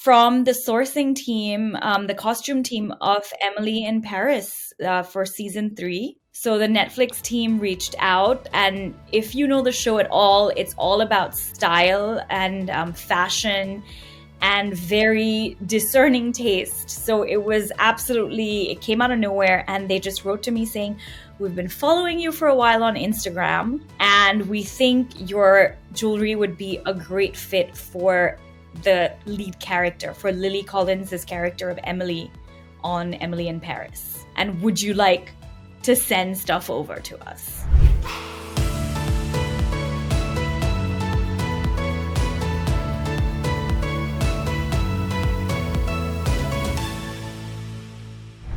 from the sourcing team, the costume team of Emily in Paris for season 3. So the Netflix team reached out, and if you know the show at all, it's all about style and fashion and very discerning taste. So it came out of nowhere, and they just wrote to me saying, "We've been following you for a while on Instagram, and we think your jewelry would be a great fit for the lead character, for Lily Collins' character of Emily on Emily in Paris. And would you like to send stuff over to us?"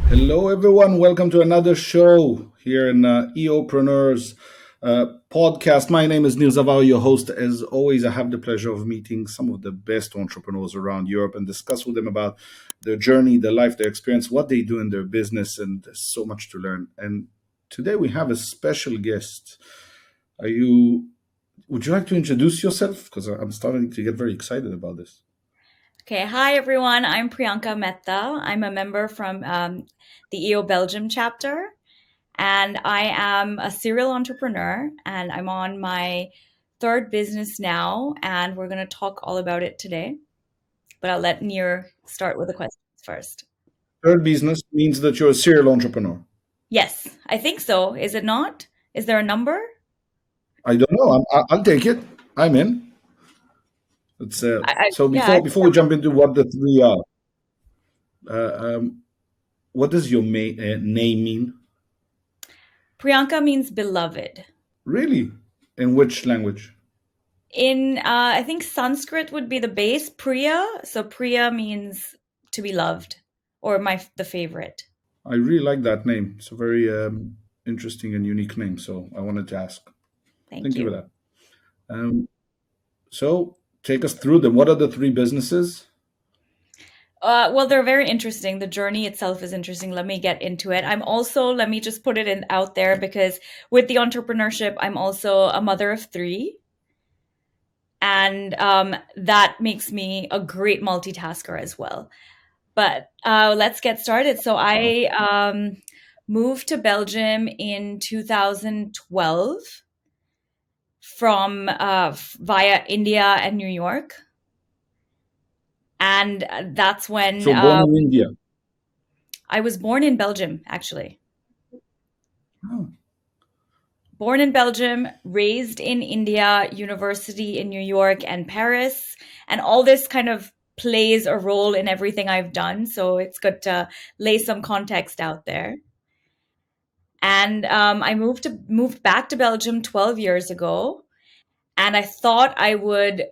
Hello, everyone. Welcome to another show here in Europreneur's podcast. My name is Neu, your host. As always, I have the pleasure of meeting some of the best entrepreneurs around Europe and discuss with them about their journey, their life, their experience, what they do in their business, and there's so much to learn. And today we have a special guest. Would you like to introduce yourself? Because I'm starting to get very excited about this. Okay, hi everyone. I'm Priyanka Mehta. I'm a member from the EO Belgium chapter, and I am a serial entrepreneur, and I'm on my 3rd business now, and we're going to talk all about it today. But I'll let Nir start with the questions first. 3rd business means that you're a serial entrepreneur. Yes, I think so. Is it not? Is there a number? I don't know. I'll take it. I'm in. It's, so before we jump into what the 3 are, what does your name mean? Priyanka means beloved. Really? In which language? In I think Sanskrit would be the base, Priya. So Priya means to be loved, or the favorite. I really like that name. It's a very interesting and unique name. So I wanted to ask. Thank you for that. So take us through them. What are the 3 businesses? Well, they're very interesting. The journey itself is interesting. Let me get into it. Let me just put it out there, because with the entrepreneurship, I'm also a mother of 3. And that makes me a great multitasker as well. But let's get started. So I moved to Belgium in 2012 from via India and New York. And that's when... So born in India? I was born in Belgium, actually. Oh. Born in Belgium, raised in India, university in New York and Paris. And all this kind of plays a role in everything I've done. So it's good to lay some context out there. And I moved back to Belgium 12 years ago. And I thought I would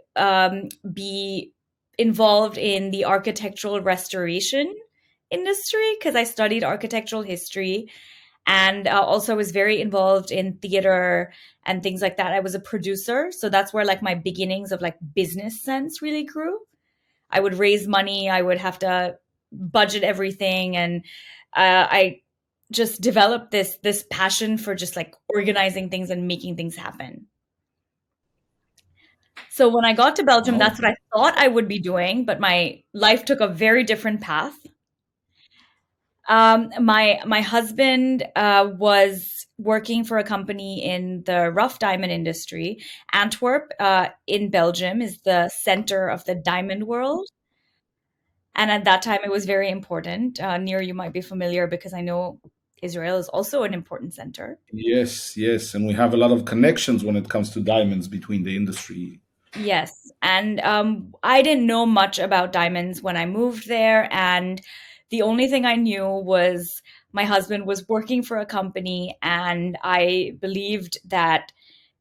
be involved in the architectural restoration industry, because I studied architectural history, and also was very involved in theater and things like that. I was a producer, so that's where like my beginnings of like business sense really grew. I would raise money, I would have to budget everything, and I just developed this passion for just like organizing things and making things happen. So when I got to Belgium, that's what I thought I would be doing, but my life took a very different path. My husband was working for a company in the rough diamond industry. Antwerp in Belgium is the center of the diamond world. And at that time, it was very important. Nir, you might be familiar, because I know Israel is also an important center. Yes. And we have a lot of connections when it comes to diamonds between the industry. Yes. And I didn't know much about diamonds when I moved there. And the only thing I knew was my husband was working for a company, and I believed that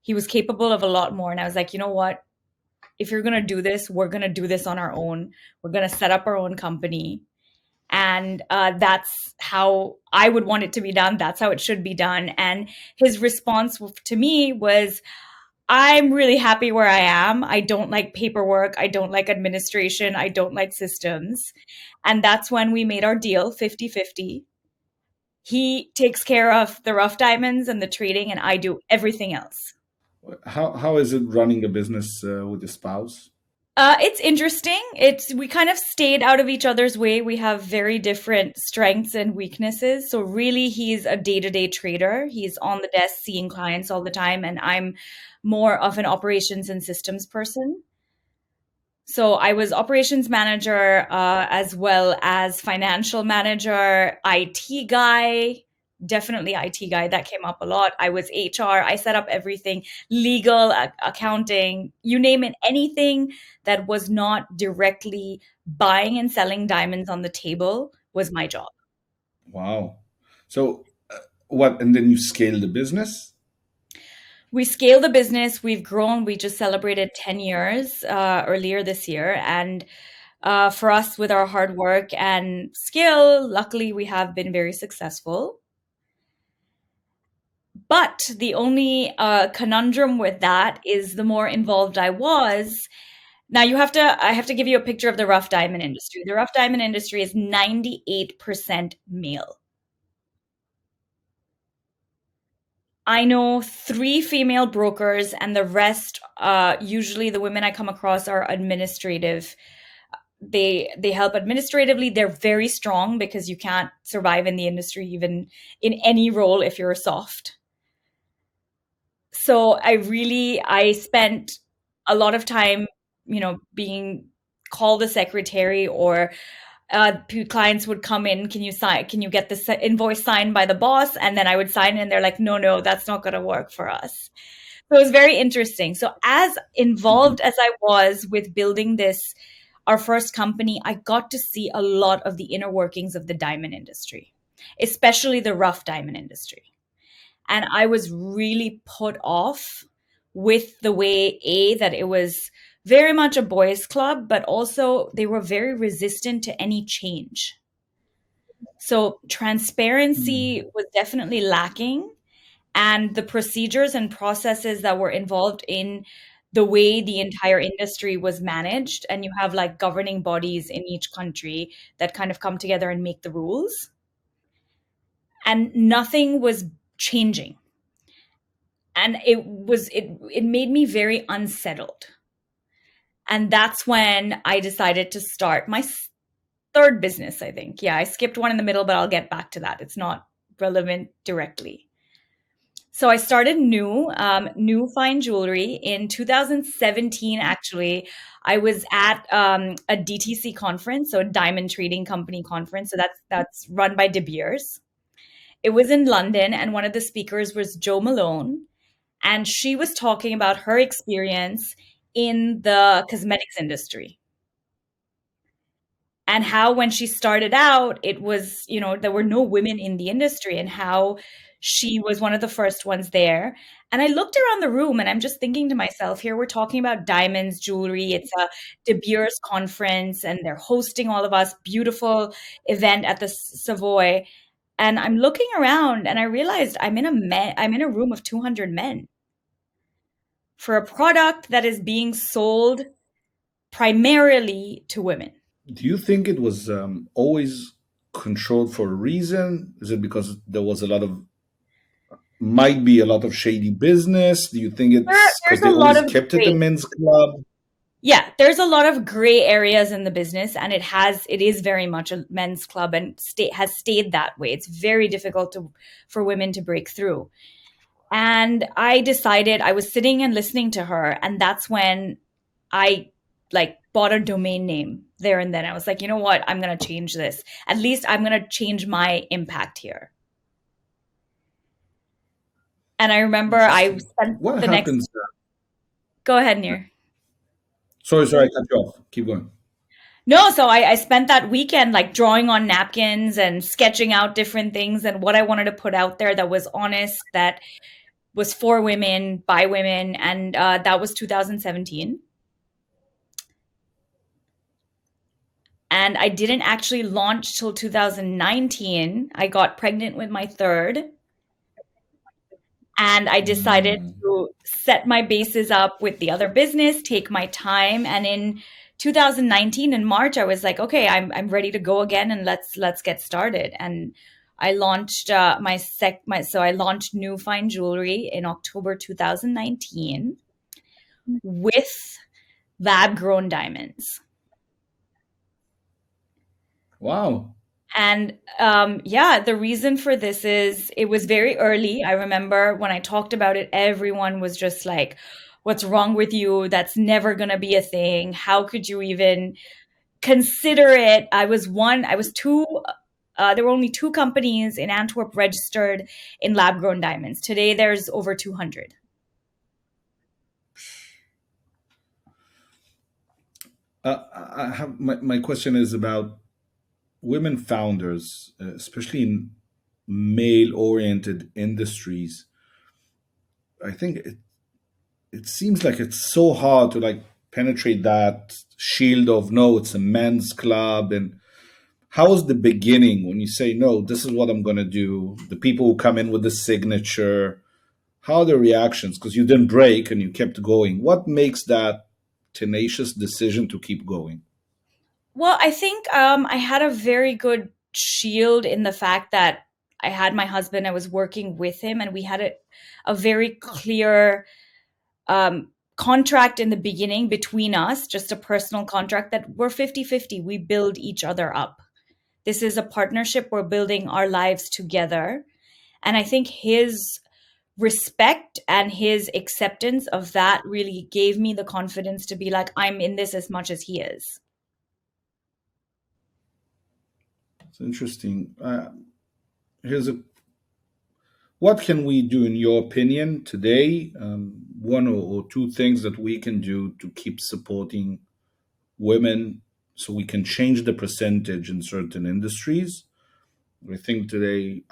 he was capable of a lot more. And I was like, you know what? If you're going to do this, we're going to do this on our own. We're going to set up our own company. And that's how I would want it to be done. That's how it should be done. And his response to me was, I'm really happy where I am. I don't like paperwork. I don't like administration. I don't like systems. And that's when we made our deal 50-50. He takes care of the rough diamonds and the trading, and I do everything else. How is it running a business with your spouse? It's interesting. It's we kind of stayed out of each other's way. We have very different strengths and weaknesses. So really, he's a day-to-day trader. He's on the desk seeing clients all the time, and I'm more of an operations and systems person. So I was operations manager, as well as financial manager, IT guy, definitely IT guy. That came up a lot. I was HR. I set up everything, legal, accounting, you name it, anything that was not directly buying and selling diamonds on the table was my job. Wow. So what? And then you scale the business. We scale the business. We've grown. We just celebrated 10 years earlier this year. And for us, with our hard work and skill, luckily we have been very successful. But the only conundrum with that is the more involved I was. Now I have to give you a picture of the rough diamond industry. The rough diamond industry is 98% male. I know three female brokers, and the rest, usually the women I come across are administrative. They help administratively. They're very strong because you can't survive in the industry even in any role if you're soft. So I spent a lot of time, being called a secretary, or clients would come in, can you get this invoice signed by the boss? And then I would sign it, and they're like, no, that's not going to work for us. So it was very interesting. So as Mhm. involved as I was with building this, our first company, I got to see a lot of the inner workings of the diamond industry, especially the rough diamond industry. And I was really put off with the way, that it was very much a boys' club, but also they were very resistant to any change. So transparency Mm. was definitely lacking, and the procedures and processes that were involved in the way the entire industry was managed. And you have like governing bodies in each country that kind of come together and make the rules, and nothing was changing. And it made me very unsettled. And that's when I decided to start my third business, I think. Yeah, I skipped one in the middle, but I'll get back to that. It's not relevant directly. So I started New Fine Jewelry in 2017. Actually, I was at a DTC conference, so a diamond trading company conference. So that's run by De Beers. It was in London, and one of the speakers was Joe Malone, and she was talking about her experience in the cosmetics industry, and how when she started out, it was, there were no women in the industry, and how she was one of the first ones there. And I looked around the room, and I'm just thinking to myself, here we're talking about diamonds, jewelry. It's a De Beers conference, and they're hosting all of us, beautiful event at the Savoy. And I'm looking around, and I realized I'm in a room of 200 men for a product that is being sold primarily to women. Do you think it was always controlled for a reason? Is it because there was might be a lot of shady business? Do you think it's because There's they a lot always of kept it a gray. men's club? Yeah, there's a lot of gray areas in the business, and it is very much a men's club, and has stayed that way. It's very difficult for women to break through. And I decided, I was sitting and listening to her, and that's when I like bought a domain name there and then. I was like, you know what? I'm going to change this. At least I'm going to change my impact here. And I remember I Interesting. spent What the next, happens? go ahead, Nir. Sorry, I cut you off. Keep going. No, so I spent that weekend like drawing on napkins and sketching out different things and what I wanted to put out there that was honest, that was for women, by women. And that was 2017. And I didn't actually launch till 2019. I got pregnant with my third, and I decided Mm. to set my bases up with the other business, take my time. And in 2019 in March, I was like, okay, I'm ready to go again, and let's get started. And I launched I launched New Fine Jewelry in October 2019 with lab grown diamonds. Wow. And yeah, the reason for this is it was very early. I remember when I talked about it, everyone was just like, what's wrong with you? That's never going to be a thing. How could you even consider it? I was two, there were only two companies in Antwerp registered in lab grown diamonds. Today, there's over 200. I have my question is about women founders, especially in male oriented industries. I think it seems like it's so hard to like penetrate that shield of no, it's a men's club. And how was the beginning when you say no, this is what I'm going to do? The people who come in with the signature, how are the reactions? Because you didn't break and you kept going. What makes that tenacious decision to keep going? Well, I think I had a very good shield in the fact that I had my husband, I was working with him, and we had a very clear contract in the beginning between us, just a personal contract that we're 50-50. We build each other up. This is a partnership. We're building our lives together. And I think his respect and his acceptance of that really gave me the confidence to be like, I'm in this as much as he is. It's interesting. Here's a What can we do, in your opinion, today? One or two things that we can do to keep supporting women so we can change the percentage in certain industries. I think today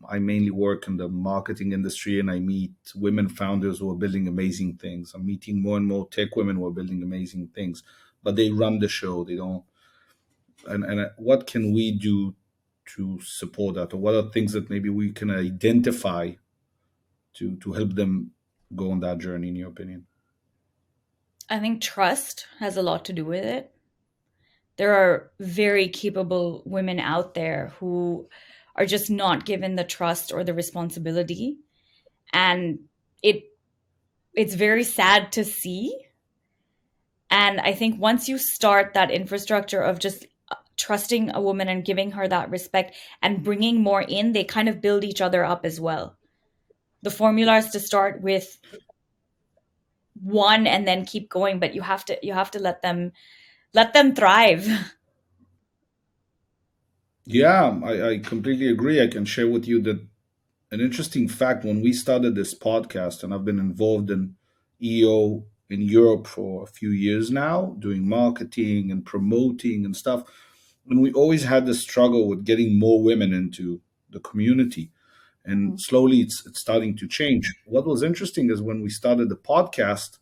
I mainly work in the marketing industry and I meet women founders who are building amazing things. I'm meeting more and more tech women who are building amazing things, but they run the show. They don't. And what can we do to support that? Or what are things that maybe we can identify to help them go on that journey, in your opinion? I think trust has a lot to do with it. There are very capable women out there who are just not given the trust or the responsibility. And it it's very sad to see. And I think once you start that infrastructure of just trusting a woman and giving her that respect and bringing more in, they kind of build each other up as well. The formula is to start with one and then keep going, but you have to let them thrive. Yeah, I completely agree. I can share with you that an interesting fact when we started this podcast, and I've been involved in EO in Europe for a few years now, doing marketing and promoting and stuff. And we always had this struggle with getting more women into the community. And slowly it's starting to change. What was interesting is when we started the podcast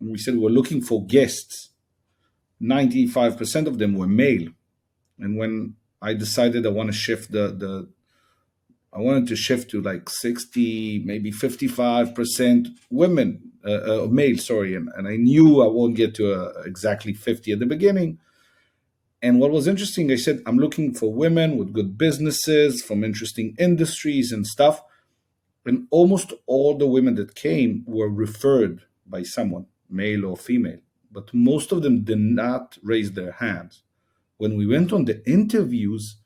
and we said we're looking for guests, 95% of them were male. And when I decided I wanted to shift to like 60, maybe 55% women, male, sorry. And I knew I won't get to exactly 50 at the beginning. And what was interesting, I said, I'm looking for women with good businesses from interesting industries and stuff. And almost all the women that came were referred by someone, male or female. But most of them did not raise their hands. When we went on the interviews,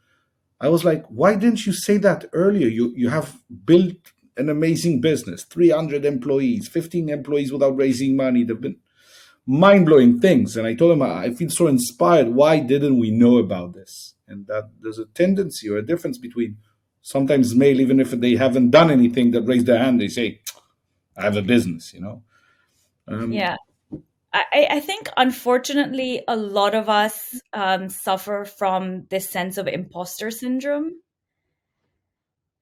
I was like, why didn't you say that earlier? You have built an amazing business, 300 employees, 15 employees without raising money. They've been mind blowing things. And I told him, I feel so inspired. Why didn't we know about this? And that there's a tendency or a difference between sometimes male, even if they haven't done anything, that raise their hand, they say, I have a business, you know? Um, Yeah. I think unfortunately a lot of us suffer from this sense of imposter syndrome.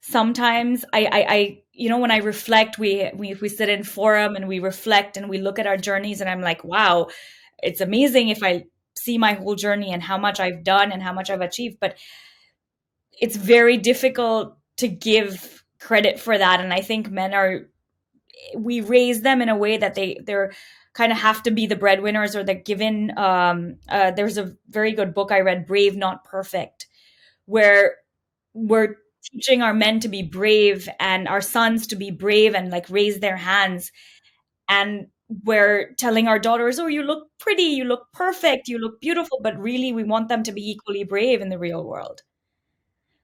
Sometimes when I reflect, we sit in forum and we reflect and we look at our journeys, and I'm like, wow, it's amazing if I see my whole journey and how much I've done and how much I've achieved, but it's very difficult to give credit for that. And I think men are we raise them in a way that they're kind of have to be the breadwinners, or they're given there's a very good book I read, Brave Not Perfect, where we're teaching our men to be brave and our sons to be brave and like raise their hands. And we're telling our daughters, oh, you look pretty, you look perfect, you look beautiful, but really we want them to be equally brave in the real world.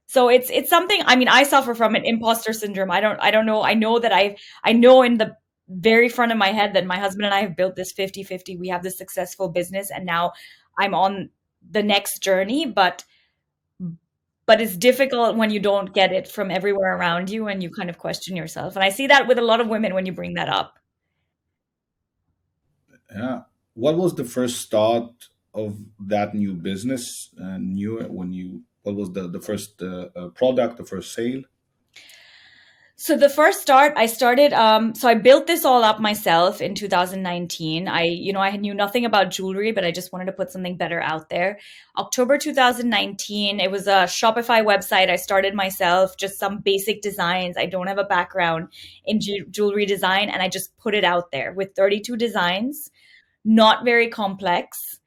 So it's something, I mean, I suffer from an imposter syndrome. I don't know. I know that I know in the very front of my head that my husband and I have built this 50-50. We have this successful business and now I'm on the next journey, but it's difficult when you don't get it from everywhere around you and you kind of question yourself. And I see that with a lot of women when you bring that up. Yeah. What was the first start of that new business? New when you what was the first product, the first sale? So the first start, I started, so I built this all up myself in 2019. I knew nothing about jewelry, but I just wanted to put something better out there. October 2019, it was a Shopify website. I started myself, just some basic designs. I don't have a background in jewelry design, and I just put it out there with 32 designs, not very complex.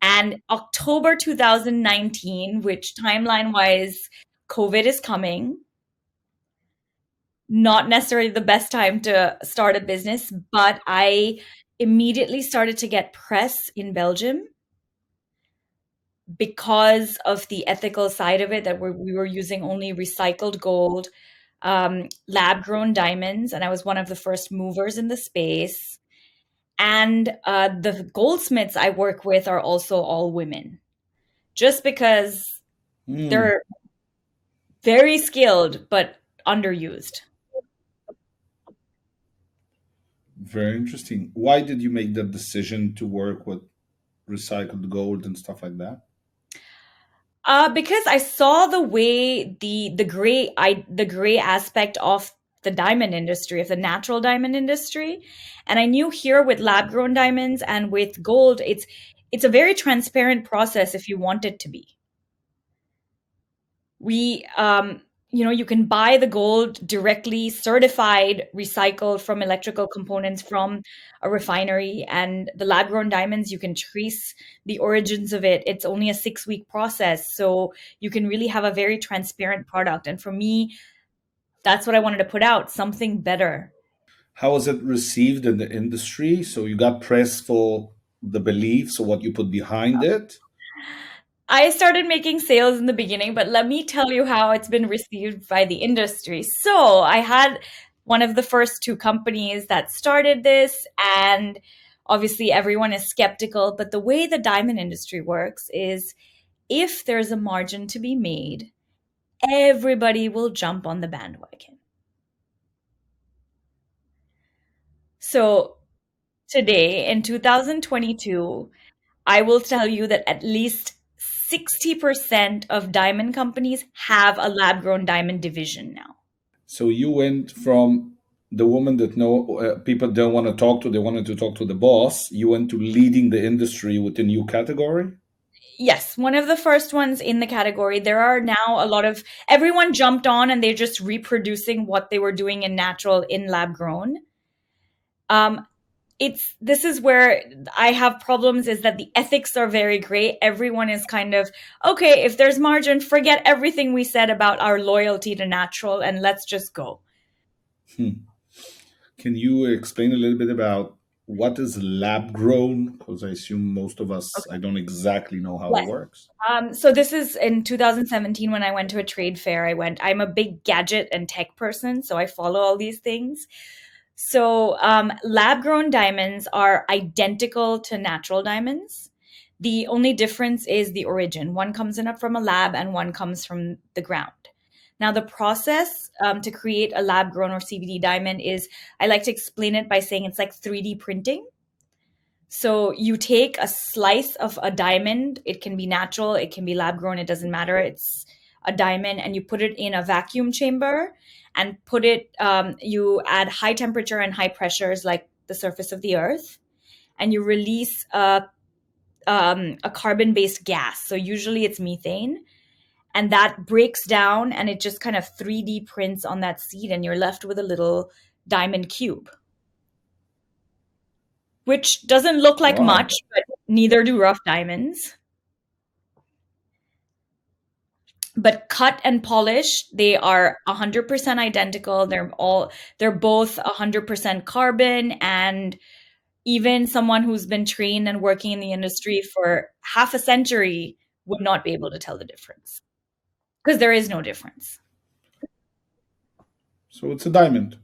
And October 2019, which timeline wise, COVID is coming, not necessarily the best time to start a business, but I immediately started to get press in Belgium because of the ethical side of it, that we were using only recycled gold, lab grown diamonds, and I was one of the first movers in the space. And the goldsmiths I work with are also all women, just because Hmm. they're very skilled but underused. Very interesting. Why did you make the decision to work with recycled gold and stuff like that? Because I saw the way the gray aspect of the diamond industry, of the natural diamond industry, and I knew here with lab grown diamonds and with gold, it's a very transparent process if you want it to be. We you can buy the gold directly certified, recycled from electrical components from a refinery, and the lab grown diamonds, you can trace the origins of it. It's only a 6-week process, so you can really have a very transparent product. And for me, that's what I wanted to put out, something better. How was it received in the industry? So you got press for the beliefs or what you put behind it. I started making sales in the beginning, but let me tell you how it's been received by the industry. So I had one of the first two companies that started this, and obviously everyone is skeptical. But the way the diamond industry works is if there's a margin to be made, everybody will jump on the bandwagon. So today in 2022, I will tell you that at least 60% of diamond companies have a lab grown diamond division now. So you went from the woman that no people don't want to talk to, they wanted to talk to the boss. You went to leading the industry with a new category. Yes, one of the first ones in the category. There are now a lot of everyone jumped on and they're just reproducing what they were doing in natural, in lab grown. Um, this is where I have problems, is that the ethics are very gray. Everyone is kind of, okay, if there's margin, forget everything we said about our loyalty to natural and let's just go. Hmm. Can you explain a little bit about what is lab grown? Because I assume most of us, I Okay. don't exactly know how it Yes. works. So this is in 2017 when I went to a trade fair. I'm a big gadget and tech person, so I follow all these things. So, lab grown diamonds are identical to natural diamonds. The only difference is the origin. One comes in from a lab and one comes from the ground. Now, the process to create a lab grown or CVD diamond is, I like to explain it by saying it's like 3D printing. So, you take a slice of a diamond, it can be natural, it can be lab grown, it doesn't matter. It's a diamond, and you put it in a vacuum chamber and you add high temperature and high pressures like the surface of the earth, and you release a carbon based gas. So, usually it's methane, and that breaks down and it just kind of 3D prints on that seed, and you're left with a little diamond cube, which doesn't look like much, Wow. but neither do rough diamonds. But cut and polished, they are 100% identical. They're both 100% carbon, and even someone who's been trained and working in the industry for half a century would not be able to tell the difference because there is no difference. So it's a diamond.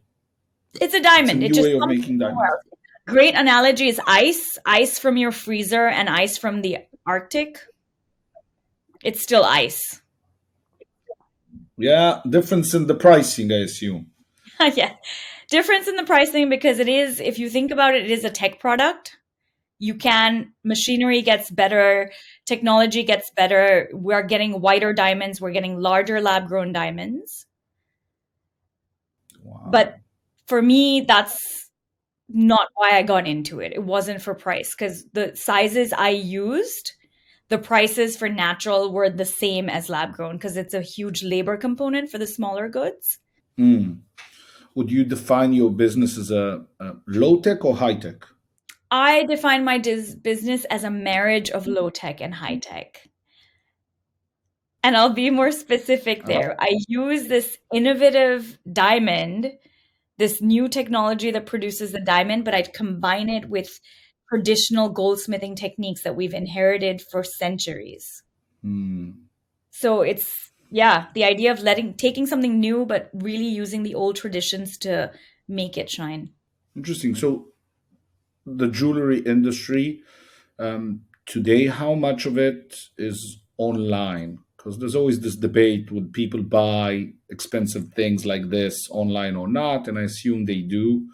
It's a It's a diamond. It new just way of comes from making somewhere diamonds. else. Great analogy is ice from your freezer and ice from the Arctic. It's still ice. Yeah, difference in the pricing, I assume. Yeah. Difference in the pricing because it is, if you think about it, it is a tech product. Machinery gets better, technology gets better. We're getting whiter diamonds, we're getting larger lab grown diamonds. Wow. But for me, that's not why I got into it. It wasn't for price because the sizes I used, the prices for natural were the same as lab grown because it's a huge labor component for the smaller goods. Hmm. Would you define your business as a low tech or high tech? I define my business as a marriage of low tech and high tech. And I'll be more specific Uh, there. I use this innovative diamond, this new technology that produces the diamond, but I combine it with traditional goldsmithing techniques that we've inherited for centuries. hmm. So it's, yeah, the idea of taking something new, but really using the old traditions to make it shine. Interesting. So the jewelry industry today, how much of it is online? Because there's always this debate: would people buy expensive things like this online or not? And I assume they do.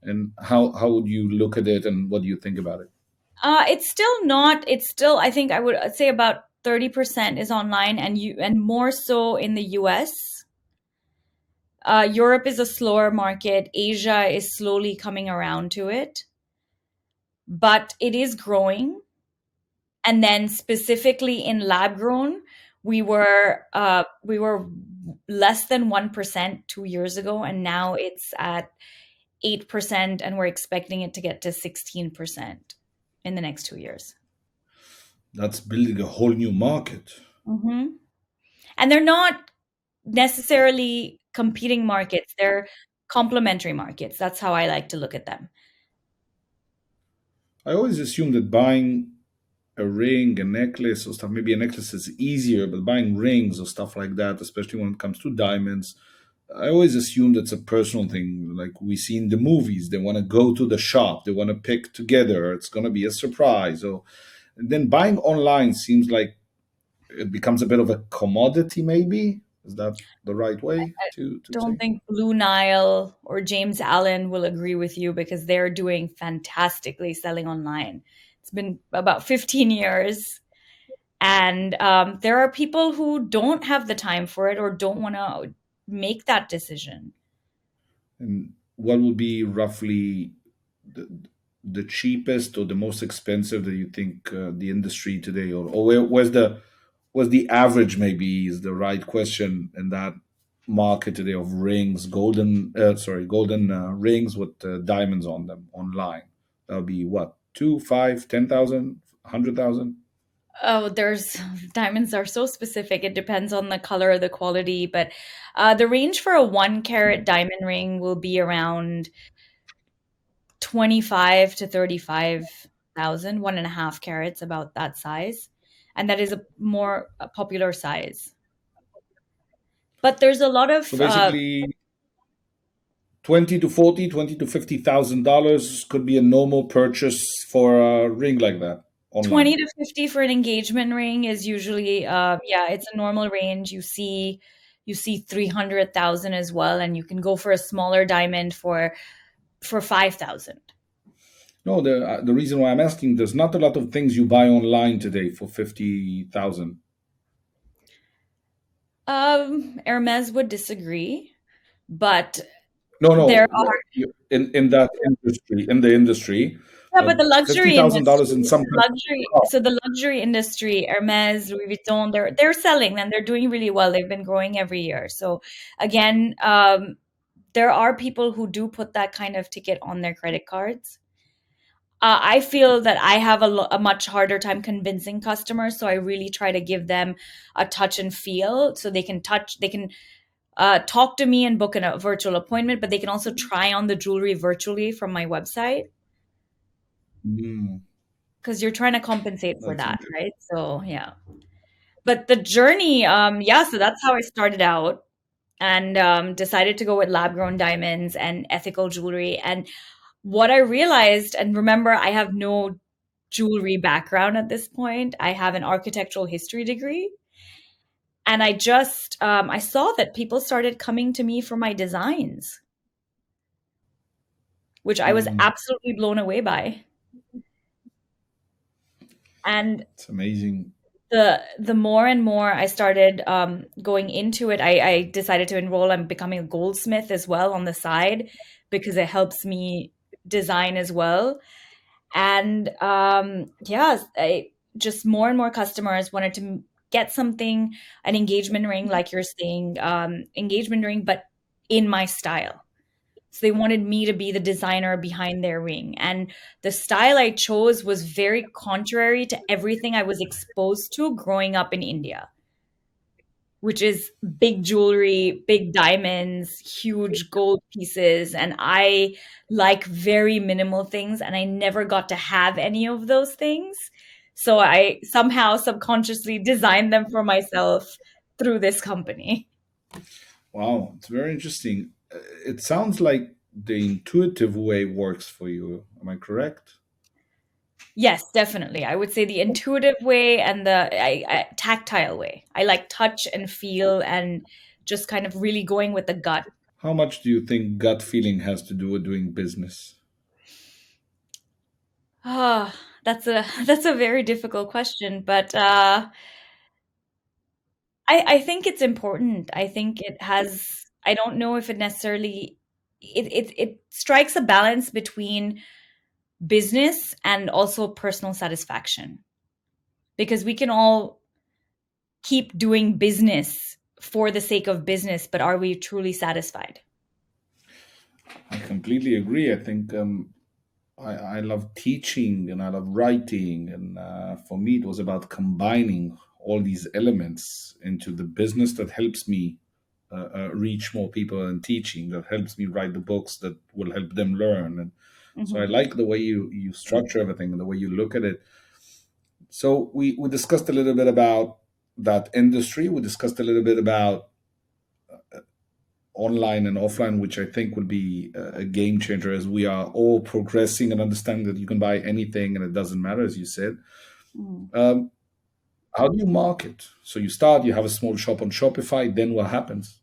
And how would you look at it, and what do you think about it? It's still not, it's still, I think I would say about 30% is online and more so in the US. Europe is a slower market. Asia is slowly coming around to it, but it is growing. And then specifically in lab grown, we were less than 1% 2 years ago, and now it's at 8%, and we're expecting it to get to 16% in the next 2 years. That's building a whole new market. Hmm. And they're not necessarily competing markets; they're complementary markets. That's how I like to look at them. I always assume that buying a ring, a necklace, or stuff. Maybe a necklace is easier, but buying rings or stuff like that, especially when it comes to diamonds, I always assume that's a personal thing. Like we see in the movies, they want to go to the shop, they want to pick together. It's going to be a surprise. Or and then buying online seems like it becomes a bit of a commodity. Maybe is that the right way to Don't say? think Blue Nile or James Allen will agree with you because they're doing fantastically selling online. It's been about 15 years. And there are people who don't have the time for it or don't want to make that decision. And what would be roughly the, the cheapest or the most expensive that you think the industry today, or where's the average, maybe is the right question in that market today of rings, golden rings with diamonds on them online? That'll be what, two, five, 10,000, 100,000? Oh, there's diamonds are so specific. It depends on the color, the quality, but the range for a 1 carat diamond ring will be around 25 to 35,000, 1.5 carats, about that size. And that is a more popular size. But there's a lot So of basically 20 to $50,000 could be a normal purchase for a ring like that 20 online. to 50 for an engagement ring is usually yeah, it's a normal range. You see 300,000 as well, and you can go for a smaller diamond for 5,000. No, the reason why I'm asking, there's not a lot of things you buy online today for 50,000. Hermes would disagree, but No, there no, are, in that industry, in the industry, yeah, but the luxury $50,000 industry, in some the kind luxury, of car. so the luxury industry, Hermes, Louis Vuitton, they're selling them. They're doing really well. They've been growing every year. So again, there are people who do put that kind of ticket on their credit cards. I feel that I have a much harder time convincing customers, so I really try to give them a touch and feel, so they can talk to me and book a virtual appointment, but they can also try on the jewelry virtually from my website. Mm, because you're trying to compensate for that's that, interesting. right? So yeah. But the journey, yeah, so that's how I started out and decided to go with lab grown diamonds and ethical jewelry. And what I realized, and remember, I have no jewelry background at this point. I have an architectural history degree. And I saw that people started coming to me for my designs, which I was Mm, absolutely blown away by. And it's amazing. the more and more I started going into it, I decided to enroll. I'm becoming a goldsmith as well on the side because it helps me design as well. And yeah, I just more and more customers wanted to get something, an engagement ring, like you're saying, engagement ring, but in my style. So they wanted me to be the designer behind their ring. And the style I chose was very contrary to everything I was exposed to growing up in India, which is big jewelry, big diamonds, huge gold pieces. And I like very minimal things, and I never got to have any of those things. So I somehow subconsciously designed them for myself through this company. Wow, it's very interesting. It sounds like the intuitive way works for you. Am I correct? Yes, definitely. I would say the intuitive way and the tactile way. I like touch and feel and just kind of really going with the gut. How much do you think gut feeling has to do with doing business? Ah, that's a very difficult question, but I think it's important. I think it has. I don't know if it necessarily. It strikes a balance between business and also personal satisfaction because we can all keep doing business for the sake of business, but are we truly satisfied? I completely agree. I think I love teaching and I love writing. And for me, it was about combining all these elements into the business that helps me reach more people and teaching, that helps me write the books that will help them learn. And so I Hmm. like the way you structure everything and the way you look at it. So we discussed a little bit about that industry. We discussed a little bit about online and offline, which I think will be a game changer as we are all progressing and understanding that you can buy anything and it doesn't matter, as you said. Mm. Um, how do you market? So you start, you have a small shop on Shopify, then what happens?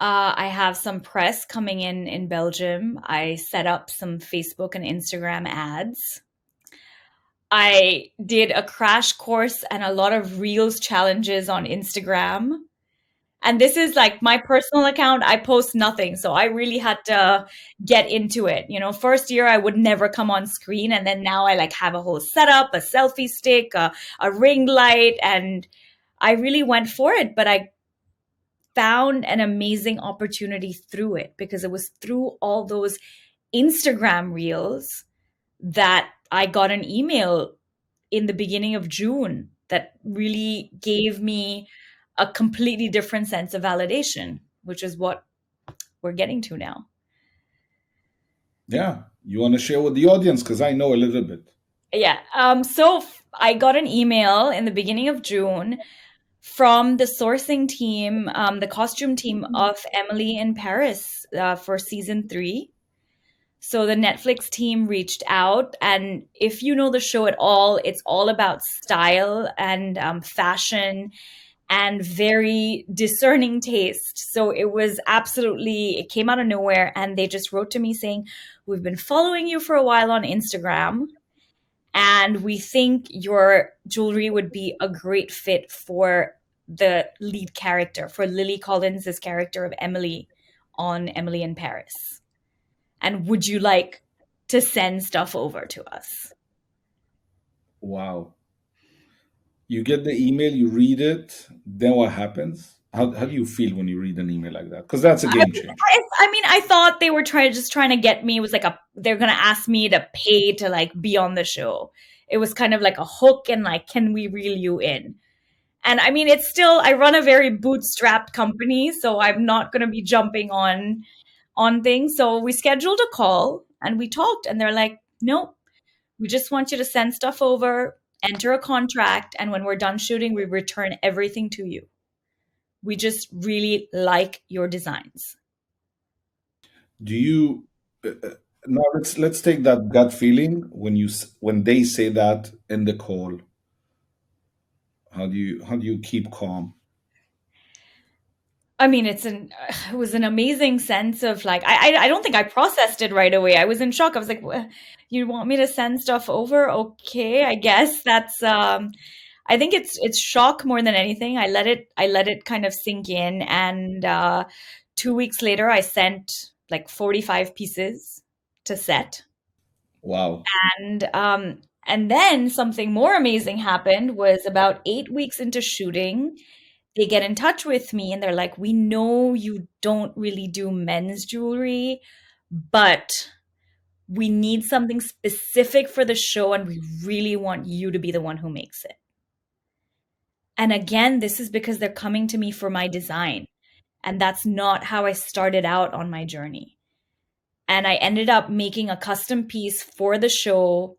I have some press coming in Belgium. I set up some Facebook and Instagram ads. I did a crash course and a lot of Reels challenges on Instagram. And this is like my personal account. I post nothing. So I really had to get into it. You know, first year I would never come on screen. And then now I like have a whole setup, a selfie stick, a ring light. And I really went for it. But I found an amazing opportunity through it because it was through all those Instagram reels that I got an email in the beginning of June that really gave me a completely different sense of validation, which is what we're getting to now. Yeah, you want to share with the audience because I know a little bit. Yeah. I got an email in the beginning of June from the sourcing team, the costume team of Emily in Paris for season 3. So the Netflix team reached out, and if you know the show at all, it's all about style and fashion and very discerning taste. So it was absolutely, it came out of nowhere. And they just wrote to me saying, "We've been following you for a while on Instagram, and we think your jewelry would be a great fit for the lead character, for Lily Collins' character of Emily on Emily in Paris. And would you like to send stuff over to us?" Wow. You get the email, you read it, then what happens? How do you feel when you read an email like that? Because that's a I, game changer. I mean, I thought they were trying to get me. It was like they're gonna ask me to pay to like be on the show. It was kind of like a hook and like, can we reel you in? And I mean, it's still, I run a very bootstrapped company, so I'm not gonna be jumping on things. So we scheduled a call and we talked, and they're like, "Nope, We just want you to send stuff over, enter a contract, and when we're done shooting, we return everything to you. We just really like your designs. Do you now let's take that gut feeling when when they say that in the call. How do you keep calm? I mean, it was an amazing sense of like I don't think I processed it right away. I was in shock. I was like, You want me to send stuff over? Okay, I guess that's I think it's shock more than anything. I let it kind of sink in, and 2 weeks later I sent like 45 pieces to set. Wow. And then something more amazing happened was about 8 weeks into shooting, they get in touch with me and they're like, "We know you don't really do men's jewelry, but we need something specific for the show and we really want you to be the one who makes it." And again, this is because they're coming to me for my design. And that's not how I started out on my journey. And I ended up making a custom piece for the show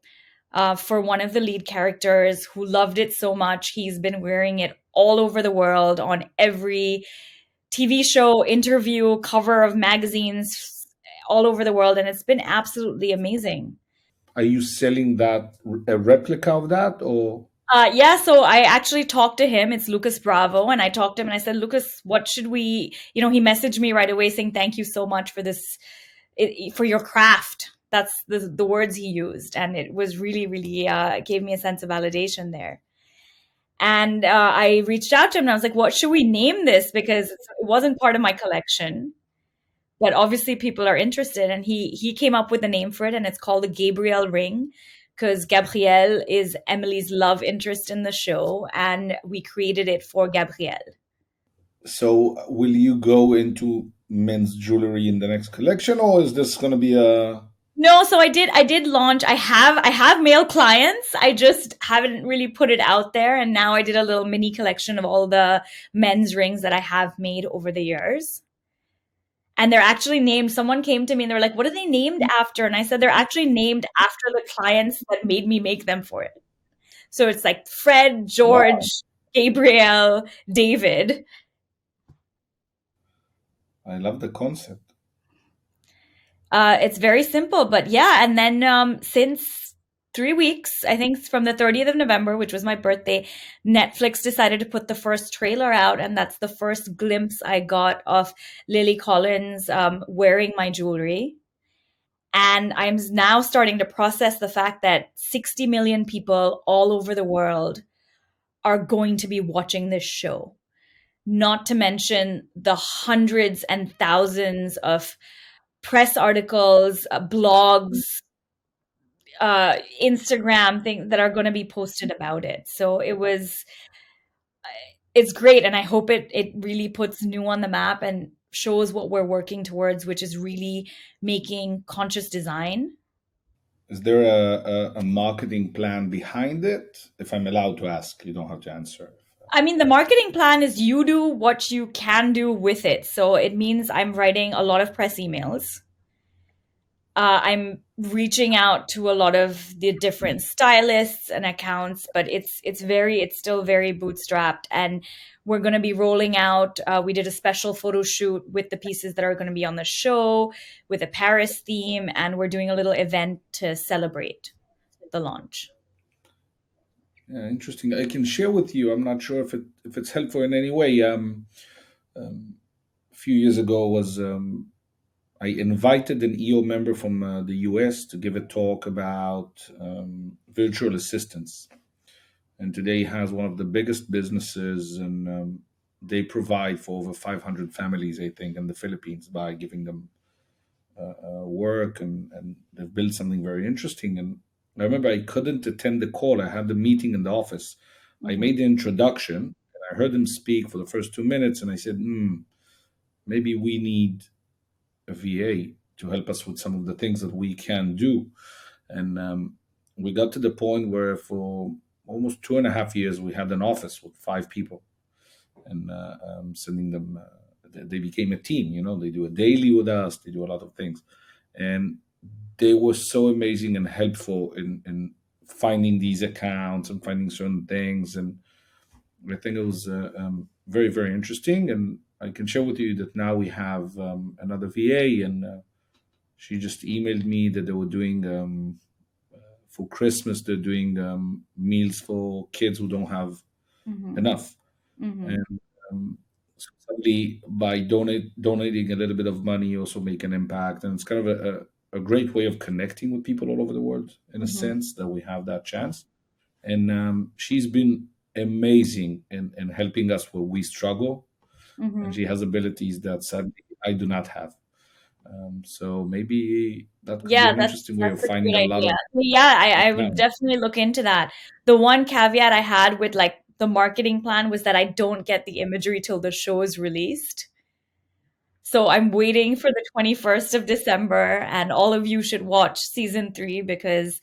for one of the lead characters who loved it so much. He's been wearing it all over the world on every TV show, interview, cover of magazines all over the world. And it's been absolutely amazing. Are you selling that a replica of that or Yeah, so I actually talked to him. It's Lucas Bravo. And I talked to him and I said, Lucas, what should we, he messaged me right away saying, thank you so much for this, for your craft. That's the words he used. And it was really, really gave me a sense of validation there. And I reached out to him and I was like, what should we name this? Because it wasn't part of my collection. But obviously people are interested, and he came up with a name for it, and it's called the Gabrielle ring, because Gabrielle is Emily's love interest in the show, and we created it for Gabrielle. so will you go into men's jewelry in the next collection, or is this going to be a No, so I did launch. I have male clients. I just haven't really put it out there, and now I did a little mini collection of all the men's rings that I have made over the years. And they're actually named, someone came to me and they were like, what are they named after? And I said, they're actually named after the clients that made me make them for it. So it's like Fred, wow? George, Gabriel, David. I love the concept. It's very simple, but yeah. And then since 3 weeks, I think from the 30th of November, which was my birthday, Netflix decided to put the first trailer out. And that's the first glimpse I got of Lily Collins wearing my jewelry. And I'm now starting to process the fact that 60 million people all over the world are going to be watching this show. Not to mention the hundreds and thousands of press articles, blogs, Instagram things that are going to be posted about it. So it's great. And I hope it really puts New on the map and shows what we're working towards, which is really making conscious design. Is there a marketing plan behind it? If I'm allowed to ask, you don't have to answer. I mean, the marketing plan is you do what you can do with it. So it means I'm writing a lot of press emails. I'm reaching out to a lot of the different stylists and accounts, but it's still very bootstrapped. And we're going to be rolling out. We did a special photo shoot with the pieces that are going to be on the show with a Paris theme, and we're doing a little event to celebrate the launch. Yeah, interesting. I can share with you. I'm not sure if it's helpful in any way. A few years ago was I invited an EO member from the US to give a talk about virtual assistants, and today he has one of the biggest businesses, and they provide for over 500 families, I think, in the Philippines by giving them work, and they've built something very interesting. And I remember I couldn't attend the call. I had the meeting in the office. I Mhm. made the introduction, and I heard him speak for the first 2 minutes, and I said, maybe we need a VA to help us with some of the things that we can do. And we got to the point where for almost 2.5 years, we had an office with 5 people, and sending them, they became a team. They do a daily with us, they do a lot of things. And they were so amazing and helpful in finding these accounts and finding certain things. And I think it was very, very interesting. And I can share with you that now we have another VA, and she just emailed me that they were doing for Christmas, they're doing meals for kids who don't have Mhm. enough. Mhm. And so suddenly, by donating a little bit of money, you also make an impact. And it's kind of a great way of connecting with people all over the world, in a Mhm. sense that we have that chance. And she's been amazing in helping us where we struggle. And Mhm. she has abilities that sadly I do not have. So maybe that could be Yeah, an interesting way that's of a finding good a lot idea. of Yeah, I would accounts. definitely look into that. The one caveat I had with like the marketing plan was that I don't get the imagery till the show is released. So I'm waiting for the 21st of December, and all of you should watch season 3 because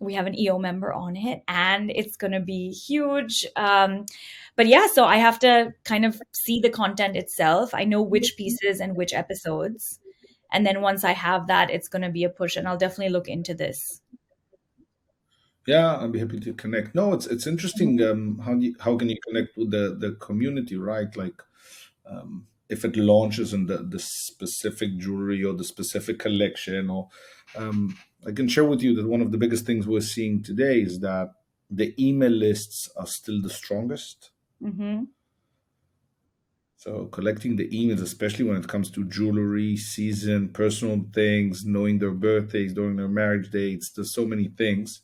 we have an EO member on it and it's going to be huge. But yeah, so I have to kind of see the content itself. I know which pieces and which episodes. And then once I have that, it's going to be a push, and I'll definitely look into this. Yeah, I'd be happy to connect. No, it's interesting. Mhm. How can you connect with the community, right? Like if it launches in the specific jewelry or the specific collection, or I can share with you that one of the biggest things we're seeing today is that the email lists are still the strongest. Mhm. So collecting the emails, especially when it comes to jewelry, season, personal things, knowing their birthdays, knowing their marriage dates, there's so many things,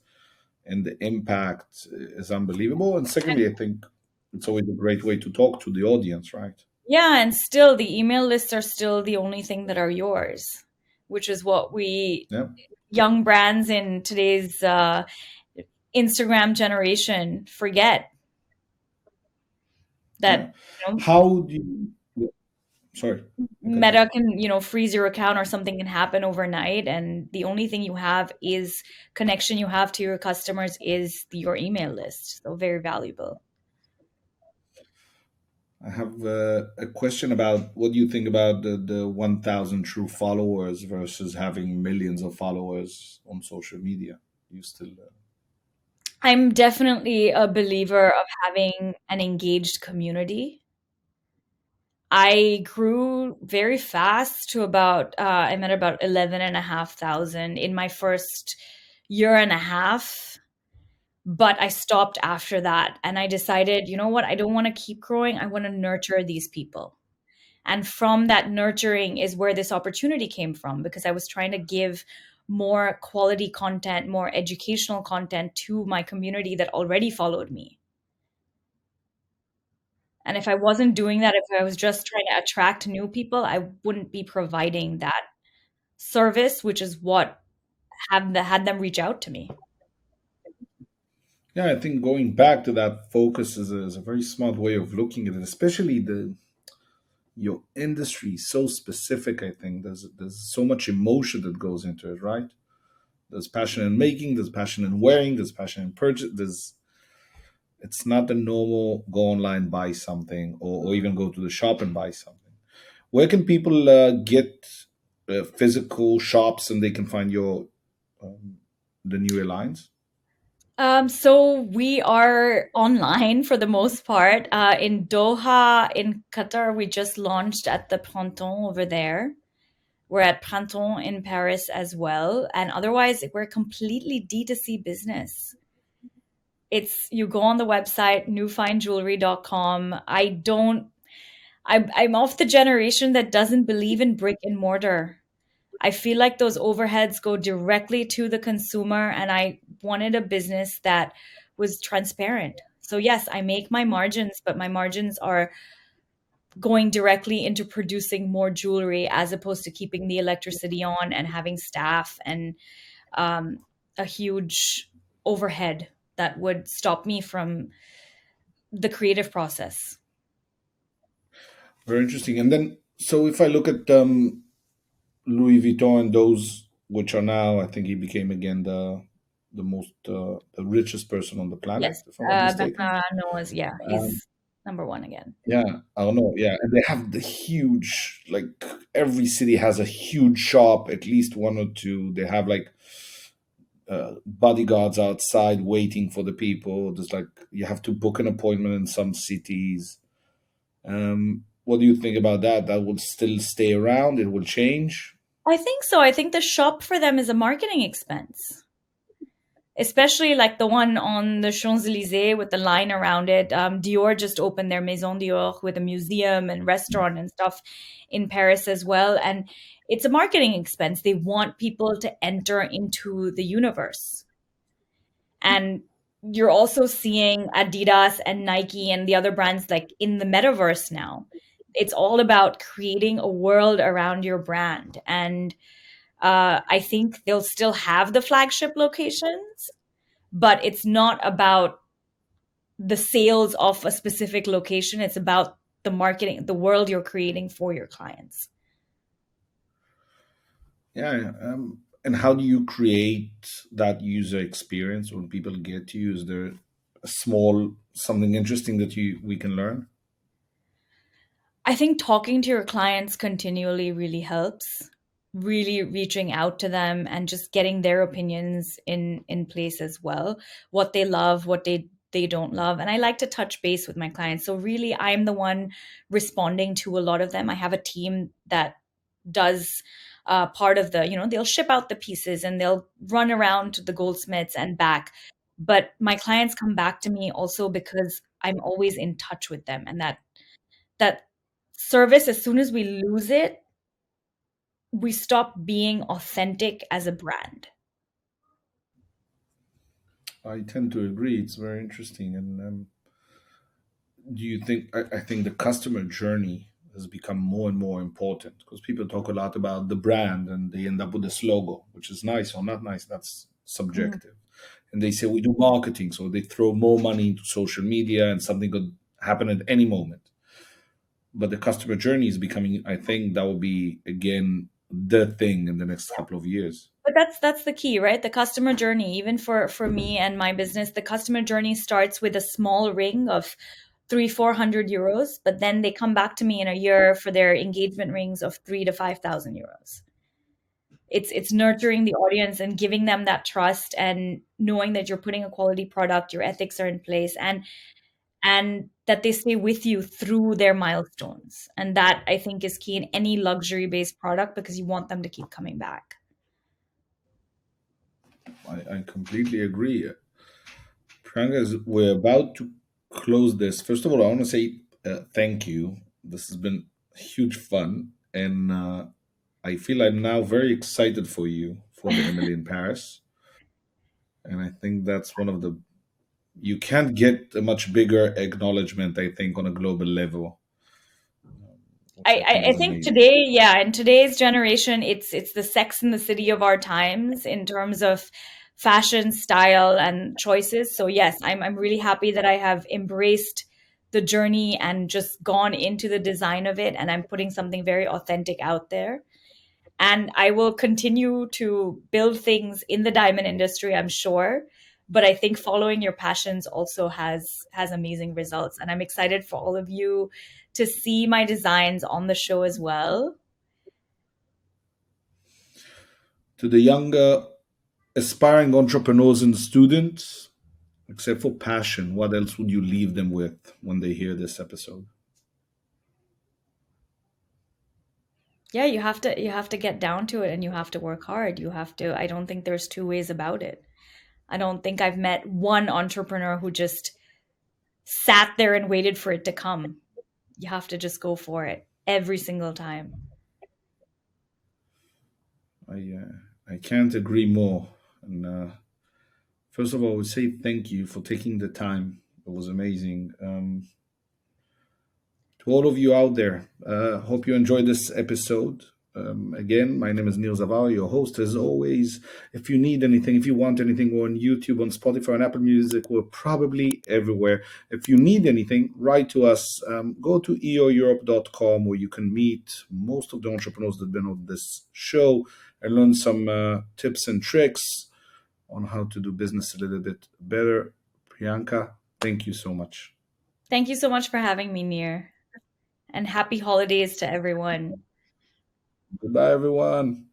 and the impact is unbelievable. And secondly, I think it's always a great way to talk to the audience, right? Yeah, and still the email lists are still the only thing that are yours, which is what we Yeah, young brands in today's Instagram generation forget yeah. that, you know, How do you? Yeah, sorry, I cut you. Meta can, freeze your account or something can happen overnight, and the only thing you have is connection you have to your customers is your email list. So very valuable. I have a question about what do you think about the 1,000 true followers versus having millions of followers on social media? You still, I'm definitely a believer of having an engaged community. I grew very fast to about, I'm at about 11,500 in my first year and a half. But I stopped after that. And I decided, you know what? I don't want to keep growing. I want to nurture these people. And from that nurturing is where this opportunity came from because I was trying to give more quality content, more educational content to my community that already followed me. And if I wasn't doing that, if I was just trying to attract new people, I wouldn't be providing that service, which is what had them reach out to me. yeah, I think going back to that focus is a very smart way of looking at it, especially the your industry is so specific. I think there's so much emotion that goes into it, right? There's passion in making, there's passion in wearing, there's passion in purchase. There's It's not the normal go online buy something, or even go to the shop and buy something. Where can people get physical shops and they can find your um, the new lines? So we are online for the most part. In Doha, in Qatar, we just launched at the Printemps over there. We're at Printemps in Paris as well. And otherwise, we're completely D2C business. It's you go on the website, newfinejewelry.com. I'm of the generation that doesn't believe in brick and mortar. I feel like those overheads go directly to the consumer, and I wanted a business that was transparent. So, yes, I make my margins, but my margins are going directly into producing more jewelry as opposed to keeping the electricity on and having staff and um, a huge overhead that would stop me from the creative process. Very interesting. And then, so if I look at Louis Vuitton and those which are now, I think he became again the most the richest person on the planet, Yes, if I'm not mistaken. Bernard knows. Yeah, Um, he's. number one again. Yeah, I don't know. Yeah, and they have the huge, like every city has a huge shop, at least one or two. They have like bodyguards outside waiting for the people. There's like you have to book an appointment in some cities. What do you think about that? That will still stay around? It will change? I think so. I think the shop for them is a marketing expense, especially like the one on the Champs-Élysées with the line around it. Dior just opened their Maison Dior with a museum and restaurant and stuff in Paris as well. And it's a marketing expense. They want people to enter into the universe. And you're also seeing Adidas and Nike and the other brands like in the metaverse now. It's all about creating a world around your brand. And I think they'll still have the flagship locations, but it's not about the sales of a specific location. It's about the marketing, the world you're creating for your clients. Yeah. And how do you create that user experience when people get to you? Is there a small something interesting that you we can learn? I think talking to your clients continually really helps. Really reaching out to them and just getting their opinions in place as well. What they love, what they don't love. And I like to touch base with my clients. So really I'm the one responding to a lot of them. I have a team that does part of the, they'll ship out the pieces and they'll run around to the goldsmiths and back. But my clients come back to me also because I'm always in touch with them. And that service, as soon as we lose it, we stop being authentic as a brand. I tend to agree. It's very interesting. And do you think? I think the customer journey has become more and more important because people talk a lot about the brand and they end up with this logo, which is nice or not nice. That's Mhm. subjective. And they say we do marketing, so they throw more money into social media, and something could happen at any moment. But the customer journey is becoming. I think that will be again the thing in the next couple of years. But that's the key, right? The customer journey, even for me and my business, the customer journey starts with a small ring of 300-400 euros, but then they come back to me in a year for their engagement rings of 3 to 5,000 euros. It's nurturing the audience and giving them that trust and knowing that you're putting a quality product, your ethics are in place, and that they stay with you through their milestones. And that I think is key in any luxury based product because you want them to keep coming back. I completely agree. Priyanka, as we're about to close this, first of all, I want to say thank you. This has been huge fun, and I feel I'm now very excited for you for the Emily in Paris. And I think that's one of the you can't get a much bigger acknowledgement. I think on a global level, which I, I think I I is think amazing. today, yeah, in today's generation, it's the sex and the city of our times in terms of fashion, style, and choices. So yes, I'm really happy that I have embraced the journey and just gone into the design of it, and I'm putting something very authentic out there. And I will continue to build things in the diamond industry, I'm sure. But I think following your passions also has amazing results. And I'm excited for all of you to see my designs on the show as well. To the younger aspiring entrepreneurs and students, except for passion, what else would you leave them with when they hear this episode? Yeah, you have to get down to it and you have to work hard. You have to, I don't think there's two ways about it. I don't think I've met one entrepreneur who just sat there and waited for it to come. You have to just go for it every single time. I can't agree more. And first of all, I would say thank you for taking the time. It was amazing. To all of you out there, hope you enjoyed this episode. Again, my name is Neil Zaval, your host as always. If you need anything, if you want anything, we're on YouTube, on Spotify, on Apple Music. We're probably everywhere. If you need anything, write to us. Go to eoeurope.com where you can meet most of the entrepreneurs that have been on this show and learn some tips and tricks on how to do business a little bit better. Priyanka, thank you so much. Thank you so much for having me, Near, and happy holidays to everyone. Goodbye, everyone.